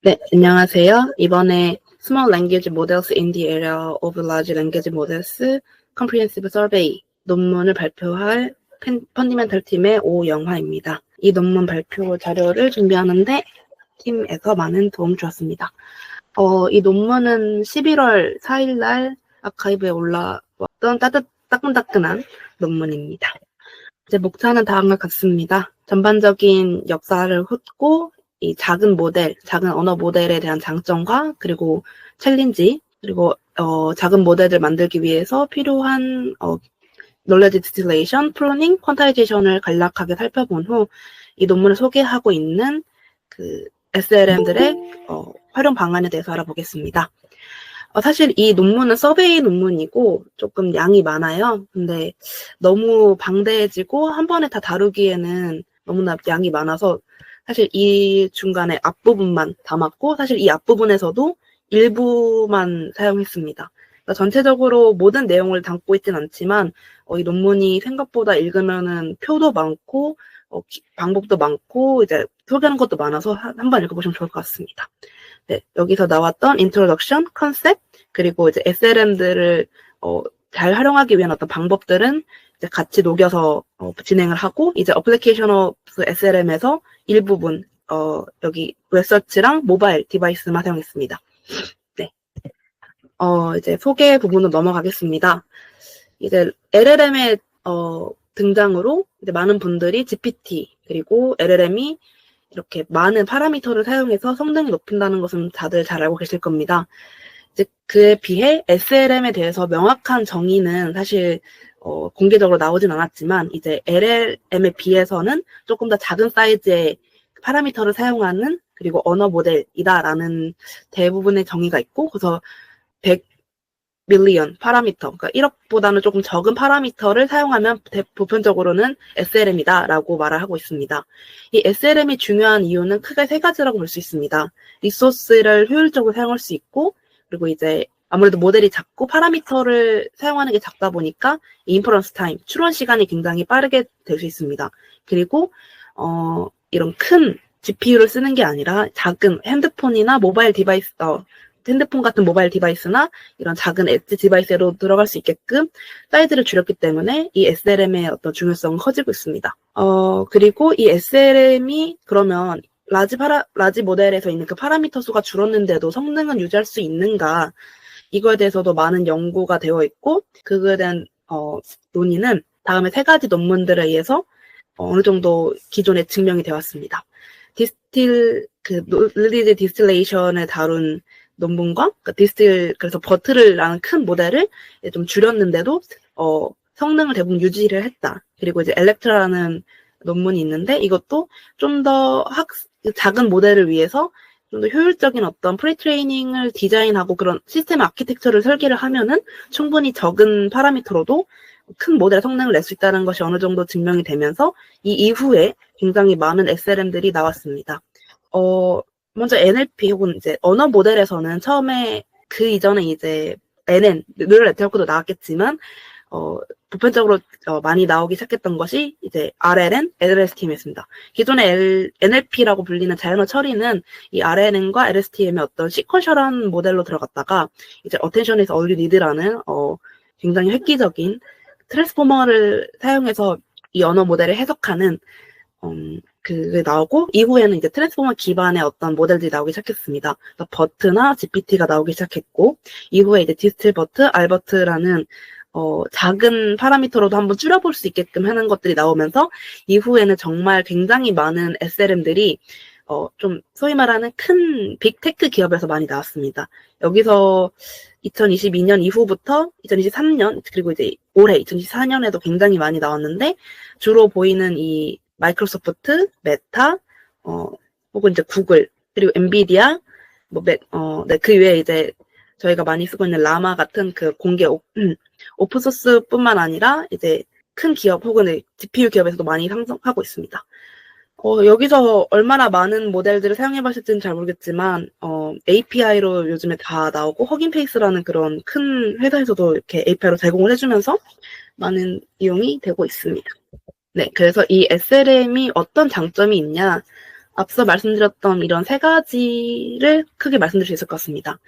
네, 안녕하세요. 이번에 Small Language Models in the Area of Large Language Models Comprehensive Survey 논문을 발표할 펀디멘털 팀의 오영화입니다. 이 논문 발표 자료를 준비하는데 팀에서 많은 도움 주었습니다. 이 논문은 11월 4일 날 아카이브에 올라왔던 따끈따끈한 논문입니다. 이제 목차는 다음과 같습니다. 전반적인 역사를 훑고 이 작은 언어 모델에 대한 장점과 그리고 챌린지, 그리고 작은 모델을 만들기 위해서 필요한 knowledge distillation, pruning, quantizzation을 간략하게 살펴본 후 이 논문을 소개하고 있는 그 SLM들의 활용 방안에 대해서 알아보겠습니다. 사실 이 논문은 서베이 논문이고 조금 양이 많아요. 근데 너무 방대해지고 한 번에 다 다루기에는 너무나 양이 많아서 사실 이 중간에 앞부분만 담았고 사실 이 앞부분에서도 일부만 사용했습니다. 그러니까 전체적으로 모든 내용을 담고 있진 않지만 이 논문이 생각보다 읽으면은 표도 많고 방법도 많고 이제 소개하는 것도 많아서 한번 읽어보시면 좋을 것 같습니다. 네, 여기서 나왔던 인트로덕션, 컨셉, 그리고 이제 SLM들을 잘 활용하기 위한 어떤 방법들은 이제 같이 녹여서 진행을 하고 이제 어플리케이션 오브 SLM에서 일부분 여기 웹서치랑 모바일 디바이스만 사용했습니다. 네, 이제 소개 부분으로 넘어가겠습니다. 이제 LLM의 등장으로 이제 많은 분들이 GPT 그리고 LLM이 이렇게 많은 파라미터를 사용해서 성능이 높인다는 것은 다들 잘 알고 계실 겁니다. 이제 그에 비해 SLM에 대해서 명확한 정의는 사실 공개적으로 나오진 않았지만 이제 LLM에 비해서는 조금 더 작은 사이즈의 파라미터를 사용하는 그리고 언어 모델이다라는 대부분의 정의가 있고 그래서 100 밀리언 파라미터, 그러니까 1억보다는 조금 적은 파라미터를 사용하면 보편적으로는 SLM이다라고 말을 하고 있습니다. 이 SLM이 중요한 이유는 크게 세 가지라고 볼 수 있습니다. 리소스를 효율적으로 사용할 수 있고, 그리고 이제 아무래도 모델이 작고 파라미터를 사용하는 게 작다 보니까 인퍼런스 타임, 추론 시간이 굉장히 빠르게 될 수 있습니다. 그리고 이런 큰 GPU를 쓰는 게 아니라 작은 핸드폰이나 모바일 디바이스, 핸드폰 같은 모바일 디바이스나 이런 작은 엣지 디바이스로 들어갈 수 있게끔 사이즈를 줄였기 때문에 이 SLM의 어떤 중요성은 커지고 있습니다. 그리고 이 SLM이 그러면 라지 모델에서 있는 그 파라미터 수가 줄었는데도 성능은 유지할 수 있는가? 이거에 대해서도 많은 연구가 되어 있고 그거에 대한 논의는 다음에 세 가지 논문들에 의해서 어느 정도 기존에 증명이 되어 왔습니다. knowledge distillations을 다룬 논문과 그래서 버트라는 큰 모델을 좀 줄였는데도 성능을 대부분 유지를 했다. 그리고 이제 엘렉트라는 논문이 있는데 이것도 좀 더 작은 모델을 위해서 좀 더 효율적인 어떤 프리트레이닝을 디자인하고 그런 시스템 아키텍처를 설계를 하면은 충분히 적은 파라미터로도 큰 모델의 성능을 낼 수 있다는 것이 어느 정도 증명이 되면서 이 이후에 굉장히 많은 SLM들이 나왔습니다. 먼저 NLP 혹은 이제 언어 모델에서는 처음에 그 이전에 이제 NN, 뉴럴 네트워크도 나왔겠지만, 보편적으로 많이 나오기 시작했던 것이 이제 RLN, LSTM이었습니다. 기존의 NLP라고 불리는 자연어 처리는 이 RLN과 LSTM의 어떤 시퀀셜한 모델로 들어갔다가 이제 Attention is all you need라는 굉장히 획기적인 트랜스포머를 사용해서 이 언어 모델을 해석하는 그게 나오고 이후에는 이제 트랜스포머 기반의 어떤 모델들이 나오기 시작했습니다. 버트나 GPT가 나오기 시작했고 이후에 이제 디스틸버트, 알버트라는 작은 파라미터로도 한번 줄여볼 수 있게끔 하는 것들이 나오면서 이후에는 정말 굉장히 많은 SLM들이 좀 소위 말하는 큰 빅테크 기업에서 많이 나왔습니다. 여기서 2022년 이후부터 2023년 그리고 이제 올해 2024년에도 굉장히 많이 나왔는데 주로 보이는 이 마이크로소프트, 메타, 혹은 이제 구글, 그리고 엔비디아, 그 외에 이제 저희가 많이 쓰고 있는 라마 같은 그 공개 오픈소스뿐만 아니라 이제 큰 기업 혹은 GPU 기업에서도 많이 상승하고 있습니다. 여기서 얼마나 많은 모델들을 사용해봤을지는 잘 모르겠지만, API로 요즘에 다 나오고, 허긴페이스라는 그런 큰 회사에서도 이렇게 API로 제공을 해주면서 많은 이용이 되고 있습니다. 네, 그래서 이 SLM이 어떤 장점이 있냐, 앞서 말씀드렸던 이런 세 가지를 크게 말씀드릴 수 있을 것 같습니다.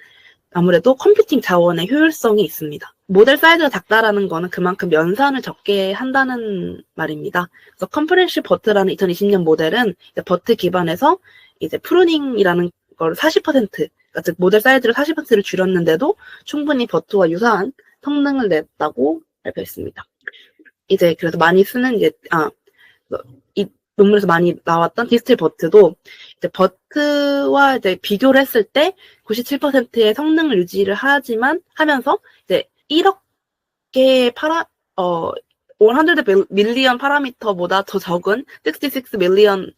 아무래도 컴퓨팅 자원의 효율성이 있습니다. 모델 사이즈가 작다라는 거는 그만큼 연산을 적게 한다는 말입니다. 그래서 컴프레시브 버트라는 2020년 모델은 버트 기반에서 이제 프루닝이라는 걸 40%, 그러니까 즉 모델 사이즈를 40%를 줄였는데도 충분히 버트와 유사한 성능을 냈다고 발표했습니다. 이제 그래서 많이 쓰는 이 논문에서 많이 나왔던 디스틸 버트도 이제 버트와 이제 비교를 했을 때 97%의 성능을 유지를 하면서 이제 1억 개의 100 밀리언 파라미터보다 더 적은 66 밀리언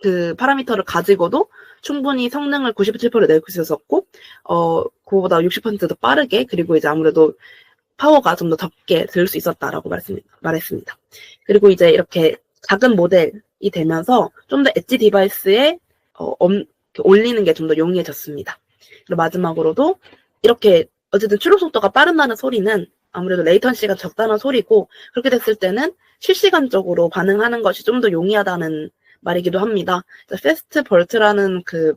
그 파라미터를 가지고도 충분히 성능을 97% 낼 수 있었고, 그거보다 60%더 빠르게, 그리고 이제 아무래도 파워가 좀 더 적게 들 수 있었다라고 말했습니다. 그리고 이제 이렇게 작은 모델이 되면서 좀 더 엣지 디바이스에 올리는 게 좀 더 용이해졌습니다. 그리고 마지막으로도 이렇게 어쨌든 출력 속도가 빠른다는 소리는 아무래도 레이턴시가 적다는 소리고, 그렇게 됐을 때는 실시간적으로 반응하는 것이 좀 더 용이하다는 말이기도 합니다. 패스트 벌트라는 그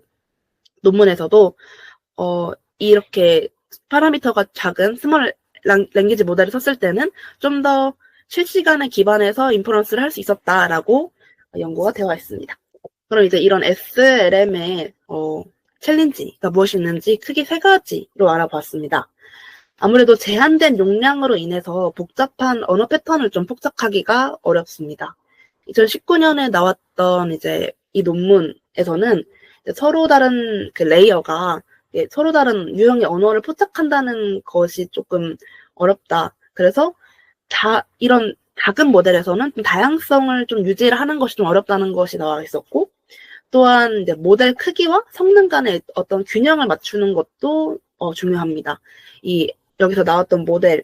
논문에서도 이렇게 파라미터가 작은 스몰 랭귀지 모델을 썼을 때는 좀 더 실시간에 기반해서 인퍼런스를 할 수 있었다라고 연구가 되어 있습니다. 그럼 이제 이런 SLM의 챌린지가 무엇이 있는지 크게 세 가지로 알아봤습니다. 아무래도 제한된 용량으로 인해서 복잡한 언어 패턴을 좀 폭착하기가 어렵습니다. 2019년에 나왔던 이제 이 논문에서는 서로 다른 그 레이어가 서로 다른 유형의 언어를 포착한다는 것이 조금 어렵다. 그래서 이런 작은 모델에서는 좀 다양성을 좀 유지를 하는 것이 좀 어렵다는 것이 나와 있었고, 또한 이제 모델 크기와 성능 간의 어떤 균형을 맞추는 것도 중요합니다. 여기서 나왔던 모델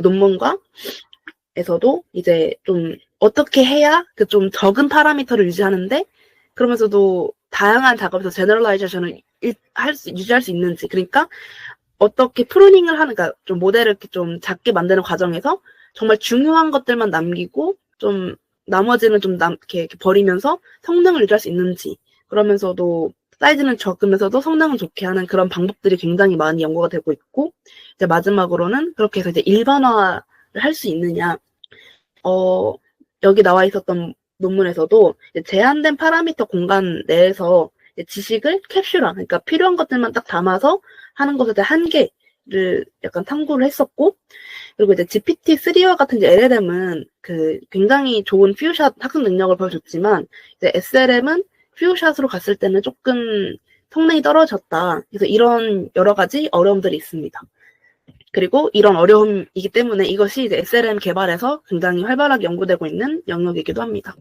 논문과에서도 이제 좀 어떻게 해야 그 좀 적은 파라미터를 유지하는데 그러면서도 다양한 작업에서 제너럴라이제이션을 유지할 수 있는지, 그러니까 어떻게 프루닝을 하는, 그러니까 좀 모델을 이렇게 좀 작게 만드는 과정에서 정말 중요한 것들만 남기고 좀 나머지는 좀 이렇게 버리면서 성능을 유지할 수 있는지, 그러면서도 사이즈는 적으면서도 성능을 좋게 하는 그런 방법들이 굉장히 많이 연구가 되고 있고, 이제 마지막으로는 그렇게 해서 이제 일반화를 할 수 있느냐. 여기 나와 있었던 논문에서도 제한된 파라미터 공간 내에서 지식을 캡슐화, 그러니까 필요한 것들만 딱 담아서 하는 것에 대한 한계를 약간 탐구를 했었고, 그리고 이제 GPT-3와 같은 이제 LLM은 그 굉장히 좋은 퓨샷 학습 능력을 보여줬지만, 이제 SLM은 퓨샷으로 갔을 때는 조금 성능이 떨어졌다. 그래서 이런 여러 가지 어려움들이 있습니다. 그리고 이런 어려움이기 때문에 이것이 이제 SLM 개발에서 굉장히 활발하게 연구되고 있는 영역이기도 합니다.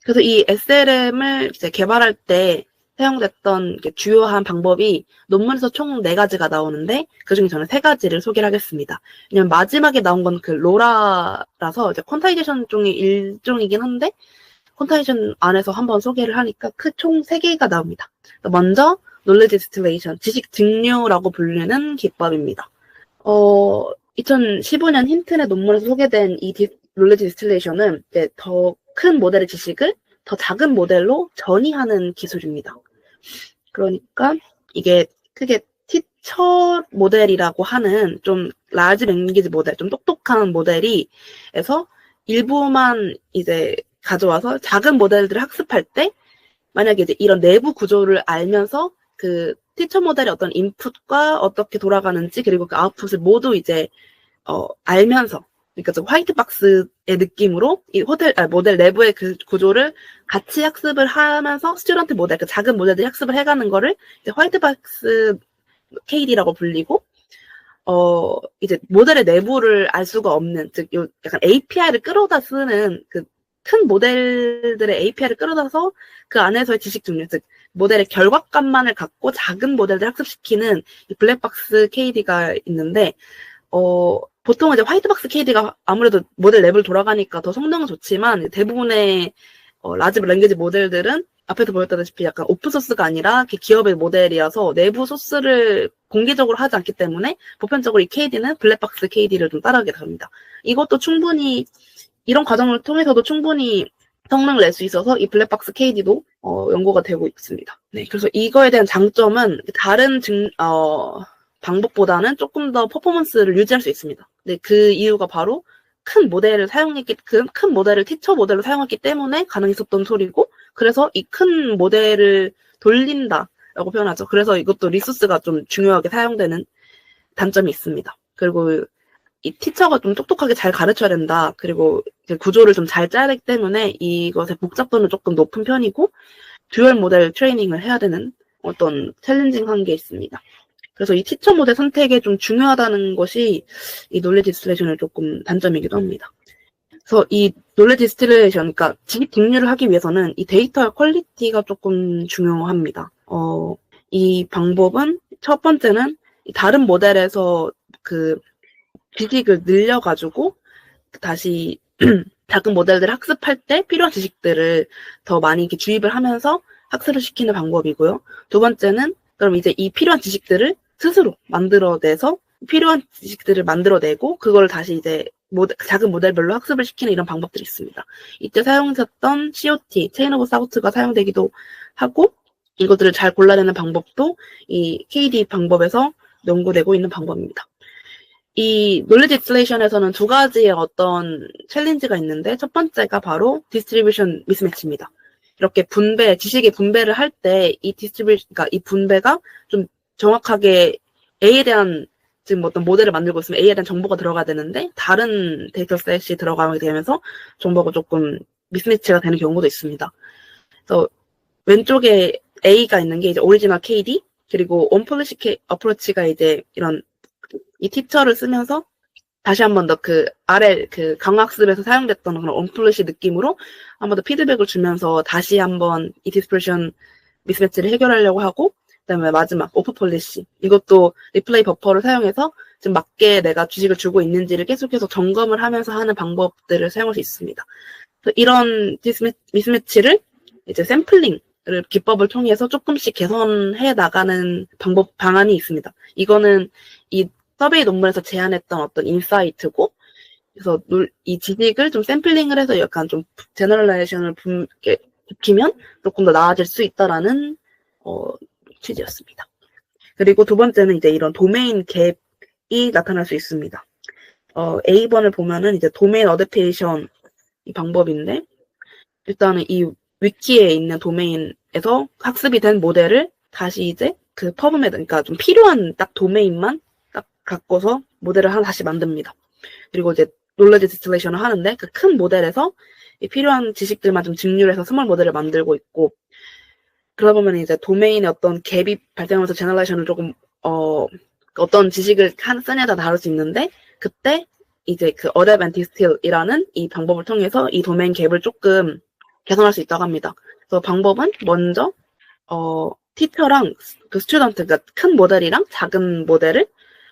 그래서 이 SLM을 이제 개발할 때 사용됐던 주요한 방법이 논문에서 총 4가지가 나오는데 그중에 저는 3가지를 소개를 하겠습니다. 왜냐면 마지막에 나온 건 그 로라라서 이제 퀀타이제이션 중의 일종이긴 한데 퀀타이제이션 안에서 한번 소개를 하니까 총 3개가 나옵니다. 먼저 knowledge distillation, 지식 증류라고 불리는 기법입니다. 2015년 힌트넷 논문에서 소개된 이 knowledge distillation은 이제 더 큰 모델의 지식을 더 작은 모델로 전이하는 기술입니다. 그러니까 이게 크게 티처 모델이라고 하는 좀 라지 랭귀지 모델, 좀 똑똑한 모델에서 일부만 이제 가져와서 작은 모델들을 학습할 때 만약에 이제 이런 내부 구조를 알면서 그 티처 모델의 어떤 인풋과 어떻게 돌아가는지 그리고 그 아웃풋을 모두 이제 알면서, 그러니까 좀 화이트 박스의 느낌으로 이 모델 내부의 그 구조를 같이 학습을 하면서 스튜던트 모델, 그 작은 모델들이 학습을 해가는 거를 이제 화이트 박스 KD라고 불리고, 이제 모델의 내부를 알 수가 없는, 즉 약간 API를 끌어다 쓰는 그 큰 모델들의 API를 끌어다서 그 안에서의 지식 증류, 즉 모델의 결과값만을 갖고 작은 모델들 학습시키는 이 블랙박스 KD가 있는데, 보통 이제 화이트박스 KD가 아무래도 모델 내부를 돌아가니까 더 성능은 좋지만 대부분의 라지 랭귀지 모델들은 앞에서 보였다시피 약간 오픈소스가 아니라 기업의 모델이어서 내부 소스를 공개적으로 하지 않기 때문에 보편적으로 이 KD는 블랙박스 KD를 좀 따라가게 됩니다. 이것도 충분히 이런 과정을 통해서도 충분히 성능을 낼 수 있어서 이 블랙박스 KD도 연구가 되고 있습니다. 네, 그래서 이거에 대한 장점은 다른 방법보다는 조금 더 퍼포먼스를 유지할 수 있습니다. 네, 그 이유가 바로 큰 모델을 티처 모델을 사용했기 때문에 가능했었던 소리고, 그래서 이 큰 모델을 돌린다라고 표현하죠. 그래서 이것도 리소스가 좀 중요하게 사용되는 단점이 있습니다. 그리고 이 티처가 좀 똑똑하게 잘 가르쳐야 된다. 그리고 구조를 좀 잘 짜야 되기 때문에 이것의 복잡도는 조금 높은 편이고, 듀얼 모델 트레이닝을 해야 되는 어떤 챌린징한 게 있습니다. 그래서 이 티처 모델 선택에 좀 중요하다는 것이 이 놀리지 디스틸레이션의 조금 단점이기도 합니다. 그래서 이 놀리지 디스틸레이션, 그러니까 지식 딩류를 하기 위해서는 이 데이터의 퀄리티가 조금 중요합니다. 이 방법은 첫 번째는 다른 모델에서 그 지식을 늘려가지고 다시 작은 모델들을 학습할 때 필요한 지식들을 더 많이 이렇게 주입을 하면서 학습을 시키는 방법이고요. 두 번째는 그럼 이제 이 필요한 지식들을 스스로 만들어내서 필요한 지식들을 만들어내고 그걸 다시 이제 작은 모델별로 학습을 시키는 이런 방법들이 있습니다. 이때 사용했던 COT, 체인 오브 사우트가 사용되기도 하고, 이것들을 잘 골라내는 방법도 이 KD 방법에서 연구되고 있는 방법입니다. 이 놀리지 디스틸레이션에서는 두 가지의 어떤 챌린지가 있는데, 첫 번째가 바로 디스트리뷰션 미스매치입니다. 이렇게 지식의 분배를 할 때 그러니까 이 분배가 좀 정확하게 A에 대한 지금 어떤 모델을 만들고 있으면 A에 대한 정보가 들어가야 되는데 다른 데이터셋이 들어가게 되면서 정보가 조금 미스매치가 되는 경우도 있습니다. 그래서 왼쪽에 A가 있는 게 이제 오리지널 KD, 그리고 온폴리시 어프로치가 이제 이런 이 티처를 쓰면서 다시 한 번 더 그 아래 그 강학습에서 사용됐던 그런 온폴리시 느낌으로 한 번 더 피드백을 주면서 다시 한번 이 디스퍼션 미스매치를 해결하려고 하고, 그다음에 마지막 오프폴리시, 이것도 리플레이 버퍼를 사용해서 지금 맞게 내가 주식을 주고 있는지를 계속해서 점검을 하면서 하는 방법들을 사용할 수 있습니다. 그래서 이런 미스매치를 이제 샘플링 기법을 통해서 조금씩 개선해 나가는 방안이 있습니다. 이거는 이 서베이 논문에서 제안했던 어떤 인사이트고, 그래서 이 지식을 좀 샘플링을 해서 약간 좀 제너럴라이제이션을 붙이면 조금 더 나아질 수 있다라는 취지였습니다. 그리고 두 번째는 이제 이런 도메인 갭이 나타날 수 있습니다. A번을 보면은 이제 도메인 어댑테이션 이 방법인데, 일단은 이 위키에 있는 도메인에서 학습이 된 모델을 다시 이제 그 퍼브메드, 그러니까 좀 필요한 딱 도메인만 딱 갖고서 모델을 하나 다시 만듭니다. 그리고 이제 놀리지 디스틸레이션을 하는데 그 큰 모델에서 이 필요한 지식들만 좀 증류를 해서 스몰 모델을 만들고 있고, 그러다 보면 이제 도메인의 어떤 갭이 발생하면서 제너레이션을 조금 어떤 지식을 쓰냐에 따라 다를 수 있는데, 그때 이제 그 어댑 앤 디스틸이라는 이 방법을 통해서 이 도메인 갭을 조금 개선할 수 있다고 합니다. 그래서 방법은 먼저 티처랑 그 스튜던트, 그러니까 큰 모델이랑 작은 모델을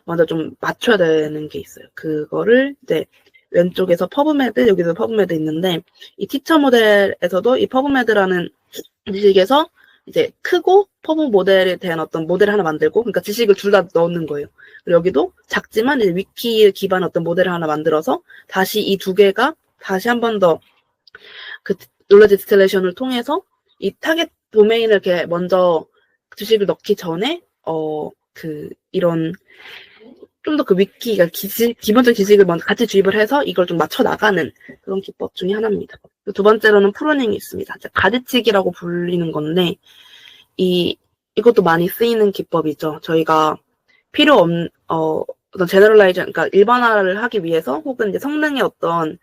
먼저 좀 맞춰야 되는 게 있어요. 그거를 이제 왼쪽에서 퍼브메드, 여기서 퍼브메드 있는데, 이 티처 모델에서도 이 퍼브메드라는 지식에서 이제 크고 퍼브 모델에 대한 어떤 모델을 하나 만들고, 그러니까 지식을 둘 다 넣는 거예요. 그리고 여기도 작지만 이제 위키 기반 어떤 모델을 하나 만들어서 다시 이 두 개가 다시 한 번 더 그 놀리지 디스틸레이션을 통해서 이 타겟 도메인을 이렇게 먼저 지식을 넣기 전에 이런 좀 더 그 위키가 기본적 지식을 먼저 같이 주입을 해서 이걸 좀 맞춰 나가는 그런 기법 중에 하나입니다. 두 번째로는 프루닝이 있습니다. 가지치기라고 불리는 건데, 이것도 많이 쓰이는 기법이죠. 저희가 어떤 제너럴라이저, 그러니까 일반화를 하기 위해서, 혹은 이제 성능의 어떤,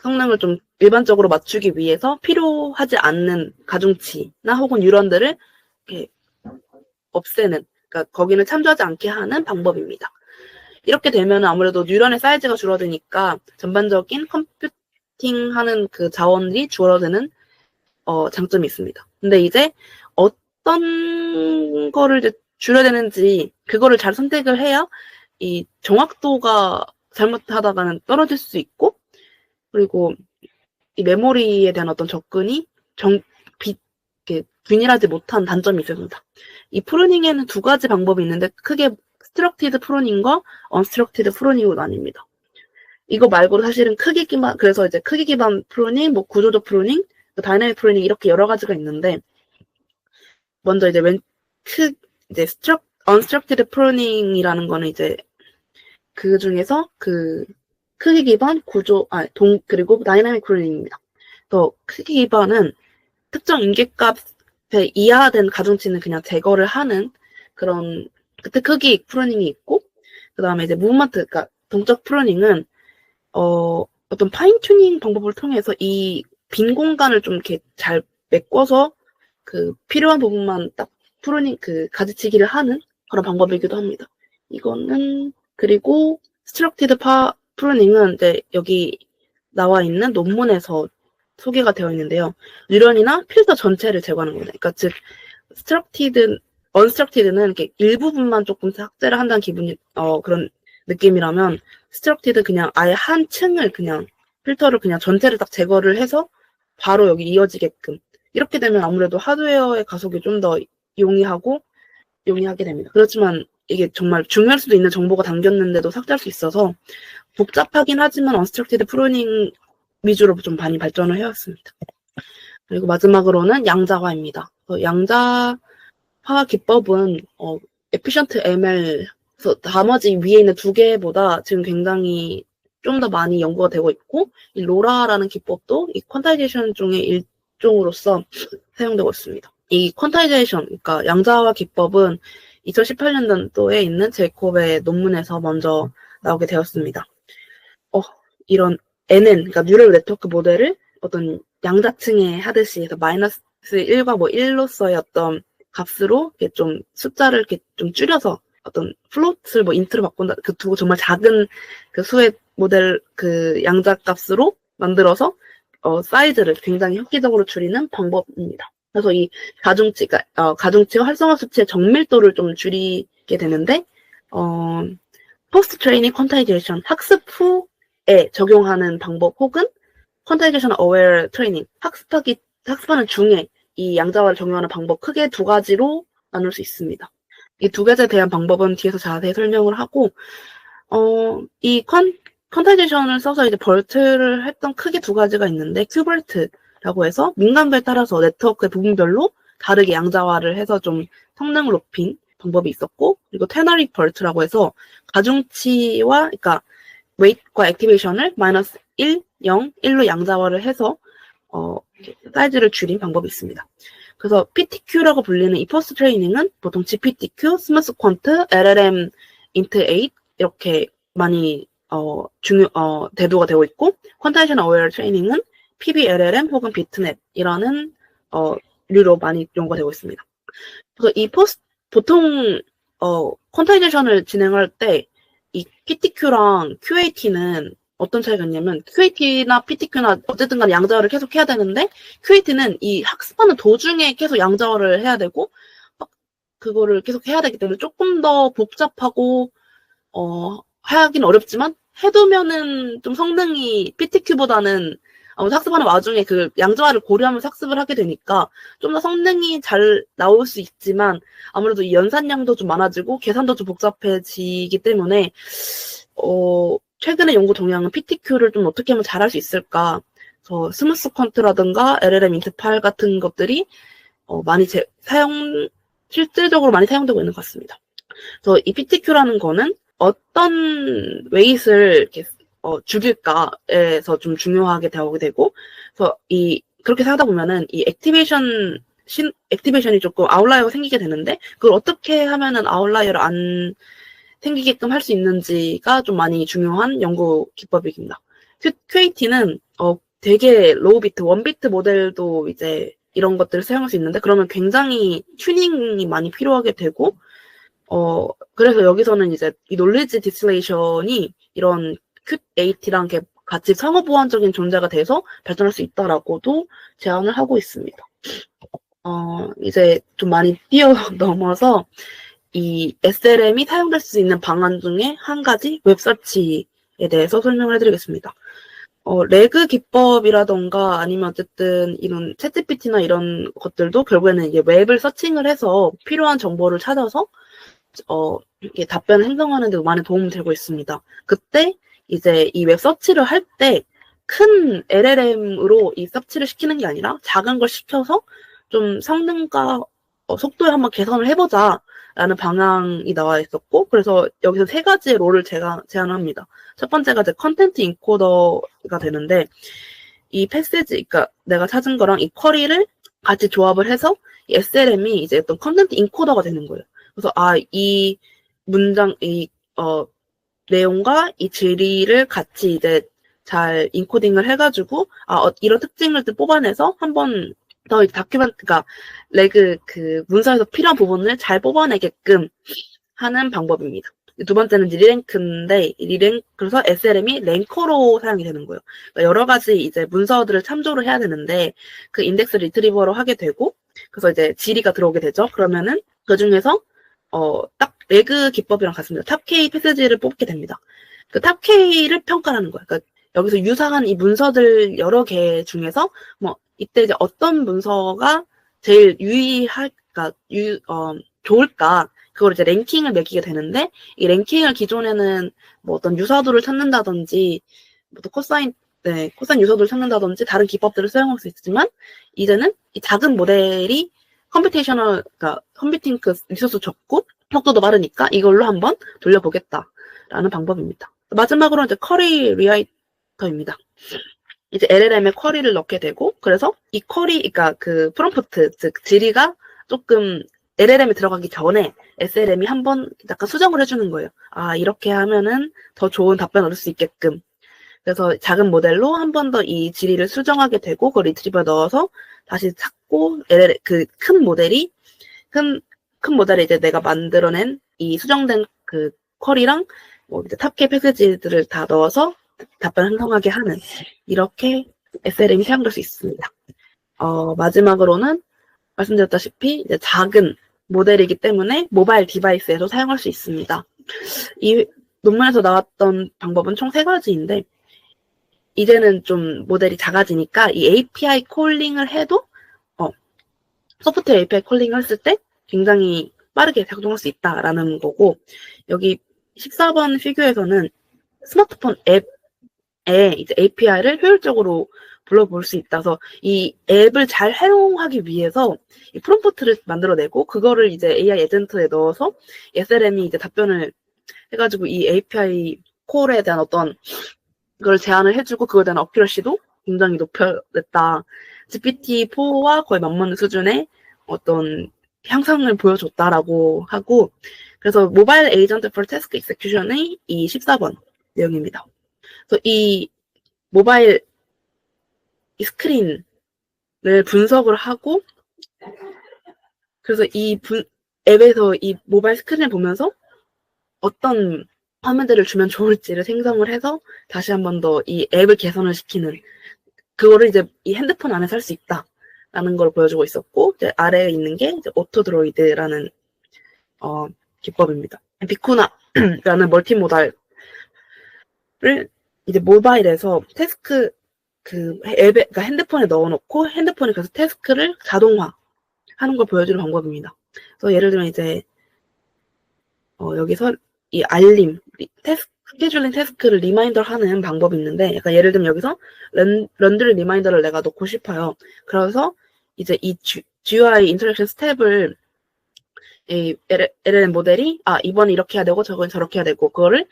성능을 좀 일반적으로 맞추기 위해서 필요하지 않는 가중치나 혹은 뉴런들을 이렇게 없애는, 그러니까 거기는 참조하지 않게 하는 방법입니다. 이렇게 되면 아무래도 뉴런의 사이즈가 줄어드니까 전반적인 컴퓨팅하는 그 자원이 줄어드는 장점이 있습니다. 근데 이제 어떤 거를 이제 줄여야 되는지 그거를 잘 선택을 해야 이 정확도가 잘못하다가는 떨어질 수 있고, 그리고 이 메모리에 대한 어떤 접근이 균일하지 못한 단점이 있습니다. 이 프루닝에는 두 가지 방법이 있는데 크게 스트럭티드 프루닝과 언스트럭티드 프루닝으로 나뉩니다. 이거 말고도 사실은 크기 기반, 그래서 이제 크기 기반 프로닝, 뭐 구조적 프로닝, 다이내믹 프로닝 이렇게 여러 가지가 있는데, 먼저 이제 이제 unstructured 프로닝이라는 거는 이제 그 중에서 그 크기 기반 그리고 다이내믹 프로닝입니다. 또 크기 기반은 특정 인계값에 이하된 가중치는 그냥 제거를 하는 그런 그때 크기 프로닝이 있고, 그 다음에 이제 무브먼트, 그러니까 동적 프로닝은 어떤 파인 튜닝 방법을 통해서 이 빈 공간을 좀 이렇게 잘 메꿔서 그 필요한 부분만 딱 프로닝 가지치기를 하는 그런 방법이기도 합니다. 이거는 그리고 스트럭티드 프로닝은 이제 여기 나와 있는 논문에서 소개가 되어 있는데요. 뉴런이나 필터 전체를 제거하는 겁니다. 그러니까 즉 unstructured는 이렇게 일부분만 조금 삭제를 한다는 그런 느낌이라면 스트럭티드 그냥 아예 한 층을 그냥 필터를 그냥 전체를 딱 제거를 해서 바로 여기 이어지게끔 이렇게 되면 아무래도 하드웨어의 가속이 좀 더 용이하게 됩니다. 그렇지만 이게 정말 중요할 수도 있는 정보가 담겼는데도 삭제할 수 있어서 복잡하긴 하지만 언스트럭티드 프로닝 위주로 좀 많이 발전을 해왔습니다. 그리고 마지막으로는 양자화입니다. 양자화 기법은 efficient ML, 그래서 나머지 위에 있는 두 개보다 지금 굉장히 좀 더 많이 연구가 되고 있고, 이 로라라는 기법도 이 퀀타이제이션 중의 일종으로서 사용되고 있습니다. 이 퀀타이제이션, 그러니까 양자화 기법은 2018년도에 있는 제이콥의 논문에서 먼저 나오게 되었습니다. 이런 NN, 그러니까 뉴럴 네트워크 모델을 어떤 양자층에 하듯이 해서 마이너스 1과 뭐 1로서의 어떤 값으로 이렇게 좀 숫자를 이렇게 좀 줄여서 어떤 플로트를 뭐 인트로 바꾼다, 그 두 정말 작은 그 수의 모델 그 양자 값으로 만들어서 사이즈를 굉장히 획기적으로 줄이는 방법입니다. 그래서 이 가중치와 활성화 수치의 정밀도를 좀 줄이게 되는데, 포스트 트레이닝 퀀타이제이션, 학습 후에 적용하는 방법 혹은 퀀타이제이션 어웨어 트레이닝, 학습하는 중에 이 양자화를 적용하는 방법 크게 두 가지로 나눌 수 있습니다. 이 두 가지에 대한 방법은 뒤에서 자세히 설명을 하고, 이 퀀타이제이션을 써서 이제 벌트를 했던 크게 두 가지가 있는데, 큐벌트라고 해서 민감도에 따라서 네트워크의 부분별로 다르게 양자화를 해서 좀 성능을 높인 방법이 있었고, 그리고 테너리 벌트라고 해서 가중치와, 그러니까 웨이트과 액티베이션을 마이너스 1, 0, 1로 양자화를 해서 사이즈를 줄인 방법이 있습니다. 그래서 PTQ라고 불리는 이 포스트 트레이닝은 보통 GPTQ, 스무스 퀀트, LLM 인트 8 이렇게 많이 대두가 되고 있고, 퀀타이제이션 어웨어 트레이닝은 PBLLM 혹은 비트넷이라는 류로 많이 연구가 되고 있습니다. 그래서 보통 퀀타이제이션을 진행할 때 이 PTQ랑 QAT는 어떤 차이가 있냐면, QAT나 PTQ나 어쨌든 간에 양자화를 계속 해야 되는데, QAT는 이 학습하는 도중에 계속 양자화를 해야 되고, 그거를 계속 해야 되기 때문에 조금 더 복잡하고, 하긴 어렵지만, 해두면은 좀 성능이 PTQ보다는 학습하는 와중에 그 양자화를 고려하면서 학습을 하게 되니까 좀 더 성능이 잘 나올 수 있지만, 아무래도 이 연산량도 좀 많아지고 계산도 좀 복잡해지기 때문에 최근의 연구 동향은 PTQ를 좀 어떻게 하면 잘할 수 있을까, 그래서 스무스 퀀트라든가 LLM 인트8 같은 것들이 실질적으로 많이 사용되고 있는 것 같습니다. 그래서 이 PTQ라는 거는 어떤 웨이트를 이렇게 죽일까에서 좀 중요하게 되게 되고, 그래서 그렇게 하다 보면은 이 액티베이션이 조금 아웃라이어가 생기게 되는데, 그걸 어떻게 하면은 아웃라이어를 안 생기게끔 할 수 있는지가 좀 많이 중요한 연구 기법입니다. QAT는 되게 로우 비트, 원 비트 모델도 이제 이런 것들을 사용할 수 있는데, 그러면 굉장히 튜닝이 많이 필요하게 되고, 그래서 여기서는 이제 이 놀리지 디스레이션이 이런 QAT랑 같이 상호보완적인 존재가 돼서 발전할 수 있다라고도 제안을 하고 있습니다. 이제 좀 많이 뛰어넘어서 이 SLM이 사용될 수 있는 방안 중에 한 가지 웹서치에 대해서 설명을 해드리겠습니다. 레그 기법이라던가 아니면 어쨌든 이런 챗GPT나 이런 것들도 결국에는 이제 웹을 서칭을 해서 필요한 정보를 찾아서 이렇게 답변을 생성하는 데 많이 도움이 되고 있습니다. 그때 이제 이 웹 서치를 할 때 큰 LLM으로 이 서치를 시키는 게 아니라 작은 걸 시켜서 좀 성능과 속도에 한번 개선을 해보자라는 방향이 나와 있었고, 그래서 여기서 세 가지의 롤을 제가 제안합니다. 첫 번째가 이제 컨텐트 인코더가 되는데, 이 패시지, 그러니까 내가 찾은 거랑 이 쿼리를 같이 조합을 해서 이 SLM이 이제 어떤 컨텐트 인코더가 되는 거예요. 그래서 이 문장, 내용과 이 질의를 같이 이제 잘 인코딩을 해가지고 이런 특징을 뽑아내서 한번 더 그러니까 그 문서에서 필요한 부분을 잘 뽑아내게끔 하는 방법입니다. 두 번째는 리랭크인데 그래서 SLM이 랭커로 사용이 되는 거예요. 그러니까 여러 가지 이제 문서들을 참조를 해야 되는데 그 인덱스 리트리버로 하게 되고, 그래서 이제 질의가 들어오게 되죠. 그러면은 그 중에서 딱 레그 기법이랑 같습니다. 탑K 패스지를 뽑게 됩니다. 그 탑K를 평가하는 거예요. 그러니까 여기서 유사한 이 문서들 여러 개 중에서 뭐 이때 이제 어떤 문서가 제일 좋을까, 그걸 이제 랭킹을 매기게 되는데, 이 랭킹을 기존에는 뭐 어떤 유사도를 찾는다든지 또 코사인 유사도를 찾는다든지 다른 기법들을 사용할 수 있지만, 이제는 이 작은 모델이 그러니까 컴퓨팅 리소스 적고 속도도 빠르니까 이걸로 한번 돌려보겠다라는 방법입니다. 마지막으로 이제 쿼리 리라이터입니다. 이제 LLM에 쿼리를 넣게 되고, 그래서 이 그러니까 그 프롬프트, 즉 질의가 조금 LLM이 들어가기 전에 SLM이 한번 약간 수정을 해주는 거예요. 이렇게 하면은 더 좋은 답변을 얻을 수 있게끔. 그래서 작은 모델로 한 번 더 이 질의를 수정하게 되고, 그 리트리버에 넣어서 다시 찾고, 그 큰 모델이 이제 내가 만들어낸 이 수정된 그 쿼리랑 뭐 이제 탑K 패키지들을 다 넣어서 답변을 생성하게 하는, 이렇게 SLM이 사용될 수 있습니다. 마지막으로는 말씀드렸다시피 이제 작은 모델이기 때문에 모바일 디바이스에서 사용할 수 있습니다. 이 논문에서 나왔던 방법은 총 3가지인데, 이제는 좀 모델이 작아지니까 이 API 콜링을 해도 소프트웨어 API 콜링을 했을 때 굉장히 빠르게 작동할 수 있다라는 거고, 여기 14번 피규어에서는 스마트폰 앱에 이제 API를 효율적으로 불러볼 수 있다서 이 앱을 잘 활용하기 위해서 이 프롬프트를 만들어내고, 그거를 이제 AI 에이전트에 넣어서 SLM이 이제 답변을 해가지고 이 API 콜에 대한 어떤 그걸 제안을 해주고, 그거에 대한 어큐러시도 굉장히 높여냈다. GPT-4와 거의 맞먹는 수준의 어떤 향상을 보여줬다라고 하고, 그래서 모바일 에이전트 for task execution의 이 14번 내용입니다. 그래서 이 모바일 이 스크린을 분석을 하고, 그래서 이 앱에서 이 모바일 스크린을 보면서 어떤 화면들을 주면 좋을지를 생성을 해서 다시 한 번 더 이 앱을 개선을 시키는, 그거를 이제 이 핸드폰 안에서 할 수 있다라는 걸 보여주고 있었고, 이제 아래에 있는 게 이제 오토드로이드라는 기법입니다. 비쿠나라는 멀티모달을 이제 모바일에서 태스크 그 앱에, 그러니까 핸드폰에 넣어놓고 핸드폰이 그래서 태스크를 자동화하는 걸 보여주는 방법입니다. 그래서 예를 들면 이제 여기서 이 알림, 스케줄링 태스크를 리마인더하는 방법이 있는데, 약간 예를 들면 여기서 런드리 리마인더를 내가 넣고 싶어요. 그래서 이제 이 GUI 인터랙션 스텝을 이 LLM 모델이 이번에 이렇게 해야 되고 저건 저렇게 해야 되고, 그거를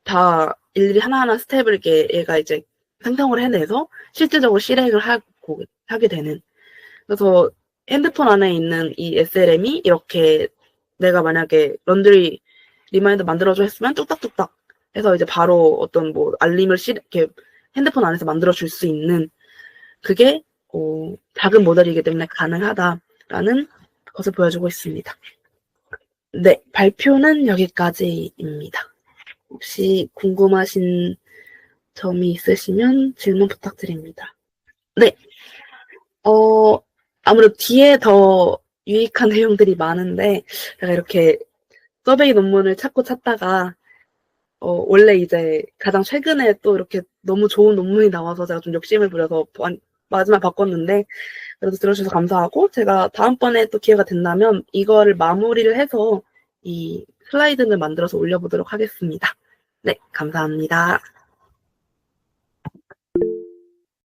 다 일일이 하나하나 스텝을 얘가 이제 생성을 해내서 실질적으로 실행을 하게 되는. 그래서 핸드폰 안에 있는 이 SLM이 이렇게 내가 만약에 런드리 리마인더 만들어줘 했으면 뚝딱뚝딱 해서 이제 바로 어떤 뭐 알림을 이렇게 핸드폰 안에서 만들어줄 수 있는, 그게 작은 모델이기 때문에 가능하다라는 것을 보여주고 있습니다. 네, 발표는 여기까지입니다. 혹시 궁금하신 점이 있으시면 질문 부탁드립니다. 네, 아무래도 뒤에 더 유익한 내용들이 많은데, 제가 이렇게 서베이 논문을 찾다가 원래 이제 가장 최근에 또 이렇게 너무 좋은 논문이 나와서 제가 좀 욕심을 부려서 마지막에 바꿨는데, 그래도 들어주셔서 감사하고, 제가 다음번에 또 기회가 된다면 이거를 마무리를 해서 이 슬라이드를 만들어서 올려보도록 하겠습니다. 네, 감사합니다.